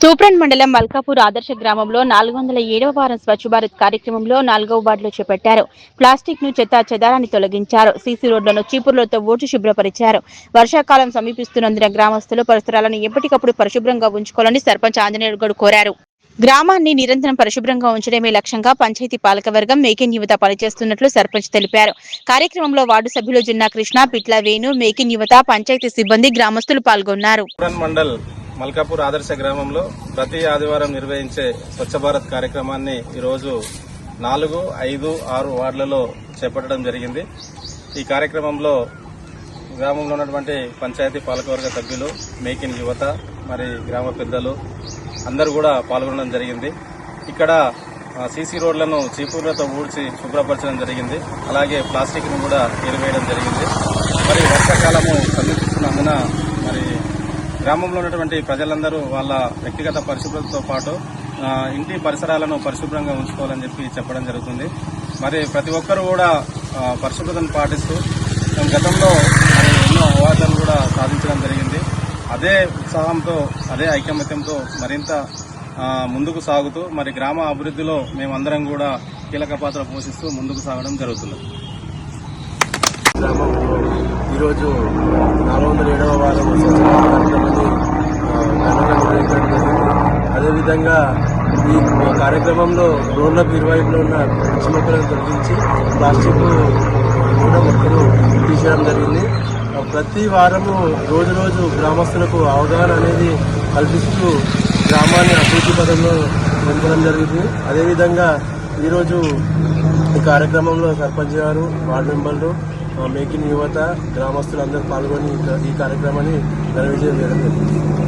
తూప్రన్ మండలం మల్కాపూర్ ఆదర్శ గ్రామంలో 407వ వారం స్వచ్ఛ భారత్ కార్యక్రమంలో 4వ వార్డులో చేపట్టారు. ప్లాస్టిక్ ను చెదారాన్ని తొలగించారు. సీసీ రోడ్లను చీపుర్లతో ఊడ్చి శుభ్రపరిచారు. వర్షాకాలం సమీపిస్తున్నందున గ్రామస్తులు పరిసరాలను ఎప్పటికప్పుడు పరిశుభ్రంగా ఉంచుకోవాలని సర్పంచ్ ఆంజనేయులు గౌడ్ కోరారు. గ్రామాన్ని నిరంతరం పరిశుభ్రంగా ఉంచడమే లక్ష్యంగా పంచాయతీ పాలకవర్గం మేక్ ఇన్ యువత పనిచేస్తున్నట్లు సర్పంచ్ తెలిపారు. కార్యక్రమంలో వార్డు సభ్యులు జిన్నా కృష్ణ, పిట్ల వేణు, మేక్ ఇన్ యువత, పంచాయతీ సిబ్బంది, గ్రామస్తులు పాల్గొన్నారు. మల్కాపూర్ ఆదర్శ గ్రామంలో ప్రతి ఆదివారం నిర్వహించే స్వచ్ఛ భారత్ కార్యక్రమాన్ని ఈరోజు 4, 5, 6 వార్డులలో చేపట్టడం జరిగింది. ఈ కార్యక్రమంలో గ్రామంలో ఉన్నటువంటి పంచాయతీ పాలకవర్గ సభ్యులు, మేక్ ఇన్ యువత, మరి గ్రామ పెద్దలు అందరూ కూడా పాల్గొనడం జరిగింది. ఇక్కడ సీసీ రోడ్లను చీపుర్లతో ఊడ్చి శుభ్రపరచడం జరిగింది. అలాగే ప్లాస్టిక్ ను కూడా ఏరివేయడం జరిగింది. మరి వర్షాకాలము సమీపిస్తున్నందున మరి గ్రామంలో ఉన్నటువంటి ప్రజలందరూ వాళ్ళ వ్యక్తిగత పరిశుభ్రతతో పాటు ఇంటి పరిసరాలను పరిశుభ్రంగా ఉంచుకోవాలని చెప్పడం జరుగుతుంది. మరి ప్రతి ఒక్కరూ కూడా పరిశుభ్రతను పాటిస్తూ గతంలో ఎన్నో అవార్డులను కూడా సాధించడం జరిగింది. అదే ఉత్సాహంతో, అదే ఐకమత్యంతో మరింత ముందుకు సాగుతూ మరి గ్రామ అభివృద్ధిలో మేమందరం కూడా కీలక పాత్ర పోషిస్తూ ముందుకు సాగడం జరుగుతుంది. ఈరోజు 407వ వారం కార్యక్రమాన్ని ఘనంగా నిర్వహించడం జరిగింది. అదేవిధంగా ఈ కార్యక్రమంలో రోడ్లకు ఇరువైపులో ఉన్న పిచ్చి మొక్కలను తొలగించి ప్లాస్టిక్ కూడా మొక్కలు తీసేయడం జరిగింది. ప్రతి వారము రోజు గ్రామస్తులకు అవగాహన అనేది కల్పిస్తూ గ్రామాన్ని అభివృద్ధి పదంలో నింపడం జరిగింది. అదేవిధంగా ఈరోజు ఈ కార్యక్రమంలో సర్పంచ్ గారు, వార్డు మెంబర్లు, మేక్ ఇన్ యువత, గ్రామస్తులు అందరూ పాల్గొని ఈ కార్యక్రమాన్ని ఘన విజయం చేయడం జరిగింది.